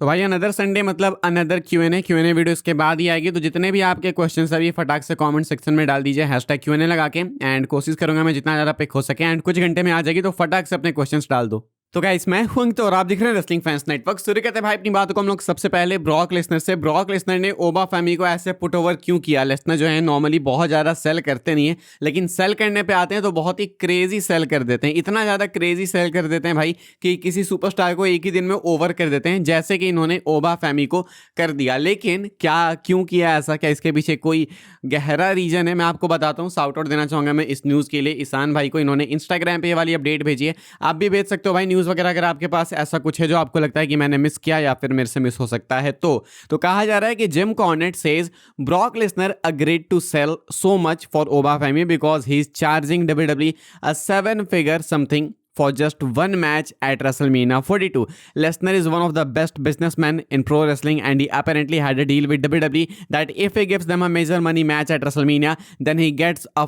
तो भाई another Sunday मतलब another Q N A video इसके बाद ही आएगी। तो जितने भी आपके क्वेश्चन अभी फटाक से कमेंट सेक्शन में डाल दीजिए हैशटैग क्यू लगा के, एंड कोशिश करूंगा मैं जितना ज़्यादा पिक हो सके, एंड कुछ घंटे में आ जाएगी तो फटाक से अपने क्वेश्चन डाल दो। तो गाइस मैं हूं तो और आप दिख रहे हैं रेसलिंग फैंस नेटवर्क। शुरू करते हैं भाई अपनी बातों को हम लोग सबसे पहले ब्रॉक लेसनर से। ब्रॉक लेसनर ने ओबा फैमिली को ऐसे पुट ओवर क्यों किया? लेसनर जो है नॉर्मली बहुत ज़्यादा सेल करते नहीं है, लेकिन सेल करने पे आते हैं तो बहुत ही क्रेजी सेल कर देते हैं। इतना ज़्यादा क्रेजी सेल कर देते हैं भाई कि किसी सुपरस्टार को एक ही दिन में ओवर कर देते हैं, जैसे कि इन्होंने ओबा फैमिली को कर दिया। लेकिन क्या क्यों किया ऐसा? क्या इसके पीछे कोई गहरा रीजन है? मैं आपको बताता हूँ। साउट आउट देना चाहूँगा मैं इस न्यूज़ के लिए ईशान भाई को। इन्होंने इंस्टाग्राम पे ये वाली अपडेट भेजी है, आप भी भेज सकते हो भाई न्यूज़ वगैरह अगर आपके पास ऐसा कुछ है जो आपको लगता है कि मैंने मिस किया या फिर मेरे से मिस हो सकता है। तो कहा जा रहा है कि Jim Cornette says Brock Lesnar agreed to sell so much for ओबा family because he is charging WWE a 7-figure something for just one match at WrestleMania 42. Lesnar is one of the best businessmen in pro wrestling, and he apparently had a deal with WWE that if he gives them a major money match at WrestleMania, then he gets a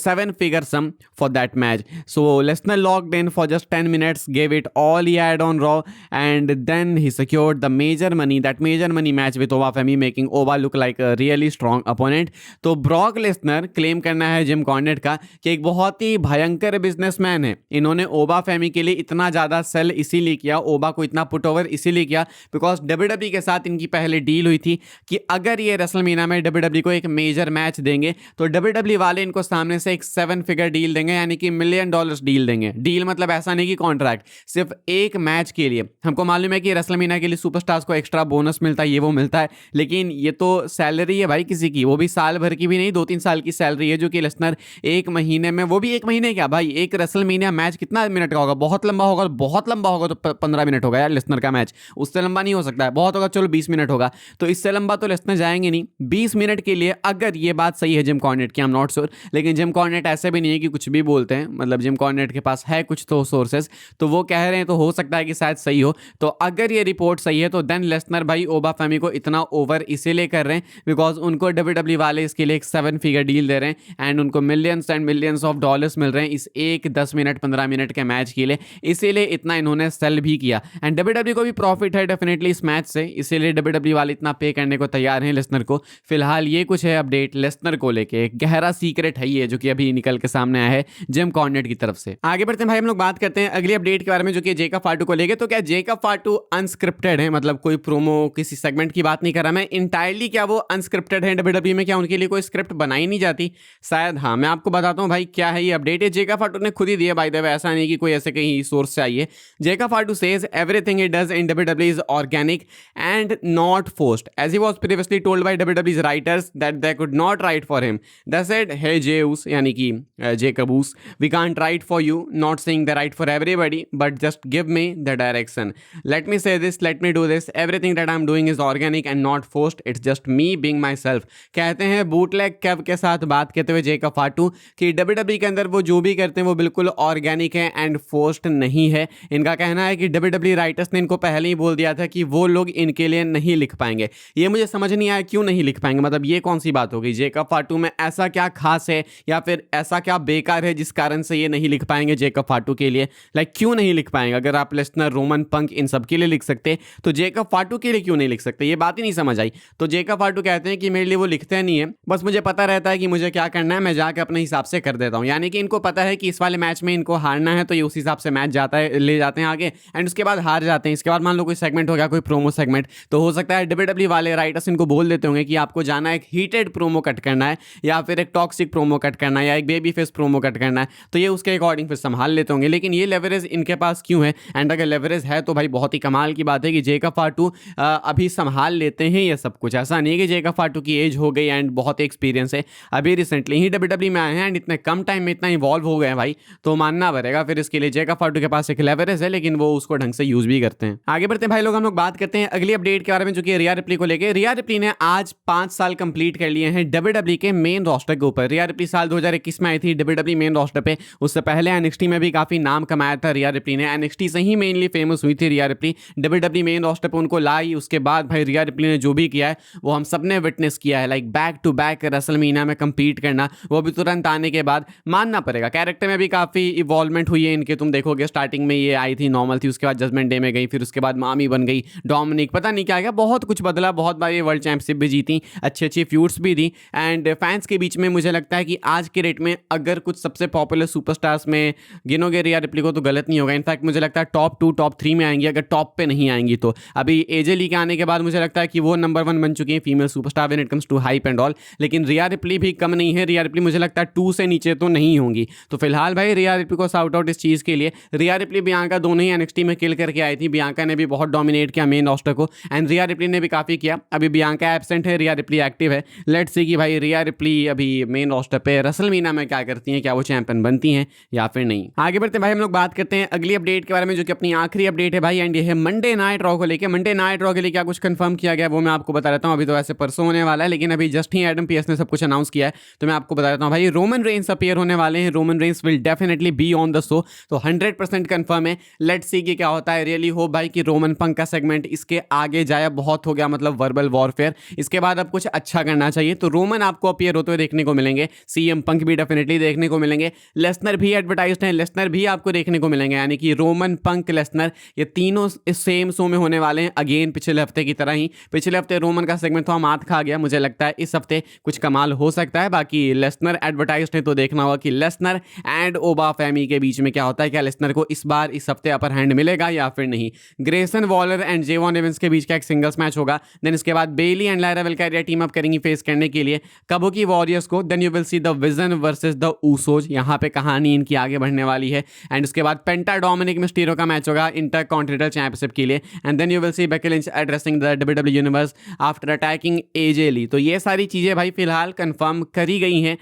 7-figure sum for that match. So Lesnar logged in for just 10 minutes, gave it all he had on Raw, and then he secured the major money, that major money match with Oba Femi, making Oba look like a really strong opponent. तो Brock Lesnar claim करना है gym Cornet का कि एक बहुत ही भयंकर businessman है। इन्होंने ओबा फैमी के लिए इतना ज़्यादा सेल इसीलिए किया, ओबा को इतना पुट ओवर इसीलिए किया बिकॉज WWE के साथ इनकी पहले डील हुई थी कि अगर ये रेसलमेनिया में WWE को एक मेजर मैच देंगे तो WWE वाले इनको सामने से एक 7-फिगर डील देंगे, यानी कि $1 मिलियन डील देंगे। डील मतलब ऐसा नहीं कि कॉन्ट्रैक्ट, सिर्फ एक मैच के लिए। हमको मालूम है कि रेसलमेनिया के लिए सुपरस्टार्स को एक्स्ट्रा बोनस मिलता है, ये वो मिलता है, लेकिन ये तो सैलरी है भाई किसी की, वो भी साल भर की भी नहीं, 2-3 साल की सैलरी है जो कि लेसनर एक महीने में, वो भी एक महीने क्या भाई, एक रेसलमेनिया मैच कितना मिनट का होगा? बहुत लंबा होगा, बहुत लंबा होगा तो 15 मिनट होगा यार लेसनर का मैच, उससे लंबा नहीं हो सकता है। बहुत होगा चलो 20 मिनट होगा, तो इससे लंबा तो लेसनर जाएंगे नहीं 20 मिनट के लिए। अगर ये बात सही है जिम कॉर्नेट की, आई एम नॉट श्योर, लेकिन जिम कॉर्नेट ऐसे भी नहीं है कि कुछ भी बोलते हैं, मतलब जिम कॉर्नेट के पास है कुछ तो सोर्सेज, तो वो कह रहे हैं तो हो सकता है कि शायद सही हो। तो अगर ये रिपोर्ट सही है तो देन लेसनर भाई ओबा फैमी को इतना ओवर इसीलिए कर रहे हैं बिकॉज उनको WWE वाले इसके लिए एक 7-फिगर डील दे रहे हैं एंड उनको millions and millions of dollars मिल रहे हैं इस एक 10 मिनट 15 मिनट के मैच के लिए। इसीलिए इतना इन्होंने सेल भी किया एंड WWE को भी प्रॉफिट है डेफिनेटली इस मैच से, इसीलिए WWE वाले इतना पे करने को तैयार हैं लेसनर को। फिलहाल ये कुछ है अपडेट लेसनर को लेके, एक गहरा सीक्रेट है ये जो कि अभी निकल के सामने आया है जिम कॉर्नेट की तरफ से। आगे बढ़ते हैं भाई, हम लोग बात करते हैं अगली अपडेट के बारे में जो कि जेकब फाटू को लेके। तो क्या जेकब फाटू अनस्क्रिप्टेड है, मतलब कोई प्रोमो किसी सेगमेंट की बात नहीं कर रहा मैं इंटायरली, क्या वो अनस्क्रिप्टेड है WWE में? क्या उनके लिए कोई स्क्रिप्ट बनाई नहीं जाती? शायद हाँ, मैं आपको बताता हूँ भाई क्या है ये अपडेट। है जेकब फाटू ने खुद ही दिया बाय द वे, ऐसा नहीं कि कोई ऐसे कहीं सोर्स से आई है। Jacob फाटू says everything he does in WWE is organic and not forced as he was previously told by WWE's writers that they could not write for him. They said, hey Zeus, यानी कि Jacobus, we can't write for you, not saying they write for everybody, but just give me the direction. Let me say this, let me do this. Everything that I'm doing is organic and not forced. It's just me being myself. कहते हैं bootleg केव के साथ बात करते हुए Jacob फाटू कि WWE के अंदर वो जो भी करते हैं वो बिल्कुल ऑर्गेनिक है एंड फोर्स्ड नहीं है। इनका कहना है कि WWE राइटर्स ने इनको पहले ही बोल दिया था कि वो लोग इनके लिए नहीं लिख पाएंगे। ये मुझे समझ नहीं आया क्यों नहीं लिख पाएंगे, मतलब ये कौन सी बात हो गई? जेकब फाटू में ऐसा क्या खास है या फिर ऐसा क्या बेकार है जिस कारण से ये नहीं लिख पाएंगे जेकब फाटू के लिए? क्यों नहीं लिख पाएंगे? अगर आप लेसनर, रोमन, पंक इन सब के लिए लिख सकते तो जेकब फाटू के लिए क्यों नहीं लिख सकते? ये बात ही नहीं समझ आई। तो जेकब फाटू कहते हैं कि मेरे लिए वो लिखते नहीं है, बस मुझे पता रहता है कि मुझे क्या करना है, मैं जाकर अपने हिसाब से कर देता हूँ। यानी कि इनको पता है कि इस वाले मैच में इनको हारना है तो ये उस हिसाब से मैच जाता है, ले जाते हैं आगे एंड उसके बाद हार जाते हैं। इसके बाद मान लो कोई सेगमेंट हो गया, कोई प्रोमो सेगमेंट, तो हो सकता है WWE वाले राइटर्स इनको बोल देते होंगे कि आपको जाना है, एक हीटेड प्रोमो कट करना है या फिर एक टॉक्सिक प्रोमो कट करना है या एक बेबी फेस प्रोमो कट करना है, तो ये उसके अकॉर्डिंग फिर संभाल लेते होंगे। लेकिन ये लेवरेज इनके पास क्यों है? एंड अगर लेवरेज है तो भाई बहुत ही कमाल की बात है कि जेकब फाटू अभी संभाल लेते हैं ये सब कुछ। ऐसा नहीं है कि जेकब फाटू की एज हो गई एंड बहुत एक्सपीरियंस है, अभी रिसेंटली ही WWE में आए हैं एंड इतने कम टाइम में इतना इवॉल्व हो गए हैं भाई, तो मानना पड़ेगा फिर इसके लिए जेकब फाटू के पास एक लेवरेज है, लेकिन वो उसको ढंग से यूज भी करते हैं। आगे बढ़ते हैं भाई लोग, हम लोग बात करते हैं अगली अपडेट के बारे में जो कि रिया रिप्ली को लेके। रिया रिप्ली ने आज 5 साल कंप्लीट कर लिए हैं WWE के मेन रोस्टर के ऊपर। रिया रिप्ली साल 2021 में आई थी WWE मेन रोस्टर पे, उससे पहले NXT में भी काफी नाम कमाया था रिया रिप्ली ने। NXT से ही मेनली फेमस हुई थी Rhea Ripley, WWE main roster पे उनको लाई। उसके बाद भाई रिया रिप्ली ने जो भी किया है वो हम सब ने विटनेस किया है, बैक टू बैक रेसलमेनिया में कंपीट करना, वो भी तुरंत आने के बाद। मानना पड़ेगा कैरेक्टर में भी काफी इवॉल्वमेंट हुई ये इनके तुम देखोगे स्टार्टिंग में ये आई थी नॉर्मल थी, उसके बाद जजमेंट डे में गई, फिर उसके बाद मामी बन गई, डोमिनिक पता नहीं क्या क्या बहुत कुछ बदला, बहुत बार ये वर्ल्ड चैंपियनशिप भी जीती, अच्छी अच्छी फ्यूड्स भी दी। एंड फैंस के बीच में मुझे लगता है कि आज के रेट में अगर कुछ सबसे पॉपुलर सुपरस्टार्स में गिनोगे रिया रिप्ली को तो गलत नहीं होगा। इनफैक्ट मुझे लगता है टॉप 2 टॉप 3 में आएंगी, अगर टॉप पे नहीं आएंगी तो। अभी एजे ली के आने के बाद मुझे लगता है कि वो नंबर 1 बन चुकी है female superstar when it comes to hype and all. लेकिन रिया रिप्ली भी कम नहीं है, रिया रिप्ली मुझे लगता है 2 से नीचे तो नहीं होंगी। तो फिलहाल भाई रिया रिप्ली को साउट आउट इस चीज़ के लिए। रिया रिप्ली बियांका दोनों ही एनएक्सटी में किल करके आई थी, बियांका ने भी बहुत डोमिनेट किया मेन रोस्टर को एंड रिया रिप्ली ने भी काफ़ी किया। अभी बियांका एब्सेंट है, रिया रिप्ली एक्टिव है। लेट्स सी कि भाई रिया रिप्ली अभी मेन रोस्टर पे रेसलमेनिया में क्या करती हैं, क्या वो चैंपियन बनती हैं या फिर नहीं। आगे बढ़ते भाई हम लोग बात करते हैं अगली अपडेट के बारे में, जो कि अपनी आखिरी अपडेट है भाई, एंड ये है मंडे नाइट रॉ को लेकर। मंडे नाइट रॉ के लिए क्या कुछ कंफर्म किया गया वो मैं आपको बता देता हूँ। अभी तो वैसे परसों होने वाला है, लेकिन अभी जस्ट ही एडम पीएस ने सब कुछ अनाउंस किया है, तो मैं आपको बता देता हूँ भाई। रोमन रेंस अपीयर होने वाले हैं, Roman Reigns will definitely be on the show, तो 100% कंफर्म है। लेट्स सी कि क्या होता है। रियली होप भाई कि रोमन पंक का सेगमेंट इसके आगे जाए, बहुत हो गया मतलब वर्बल वॉरफेयर, इसके बाद अब कुछ अच्छा करना चाहिए। तो रोमन आपको अपीयर होते हुए देखने को मिलेंगे, सीएम पंक भी डेफिनेटली देखने को मिलेंगे, लेसनर भी एडवर्टाइज्ड हैं, लेसनर भी आपको देखने को मिलेंगे। यानी कि रोमन पंक लेसनर ये तीनों इस सेम शो में होने वाले हैं। अगेन पिछले हफ्ते की तरह ही, पिछले हफ्ते रोमन का सेगमेंट थोड़ा मात खा गया, मुझे लगता है इस हफ्ते कुछ कमाल हो सकता है। बाकी लेसनर एडवर्टाइज्ड है, तो देखना होगा कि लेसनर एंड ओबा फैमी के बीच में क्या होता है, क्या लेसनर को इस बार इस हफ्ते अपर हैंड मिलेगा या फिर नहीं। ग्रेसन वॉलर एंड जेवॉन एवंस के बीच का एक सिंगल्स मैच होगा, देन इसके बाद Bayley and Lyra Valkyria team up करेंगी फेस करने के लिए कबुकी वॉरियर्स को। Then you will see the Vision versus the Usos, यहाँ पे कहानी इनकी आगे बढ़ने वाली है। एंड उसके बाद पेंटा डोमिनिक मिस्टीरियो का मैच होगा इंटर कॉन्टिनेंटल चैंपियनशिप के लिए। And then you will see Becky Lynch addressing the WW universe after attacking AJ Lee. तो ये सारी चीज़ें भाई फिलहाल कंफर्म करी गई हैं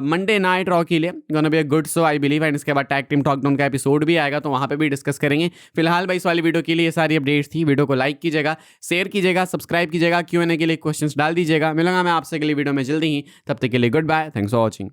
मंडे नाइट रॉ के लिए। Gonna be a good show I believe. And इसके बाद टैग टीम टॉकडाउन का एपिसोड भी आएगा, तो वहाँ पे भी डिस्कस करेंगे। फिलहाल भाई इस वाली वीडियो के लिए ये सारी अपडेट्स थी। वीडियो को लाइक कीजिएगा, शेयर कीजिएगा, सब्सक्राइब कीजिएगा, Q&A के लिए क्वेश्चंस डाल दीजिएगा। मिलूंगा मैं आपसे अगली वीडियो में जल्दी ही, तब तक के लिए good bye, thanks for watching.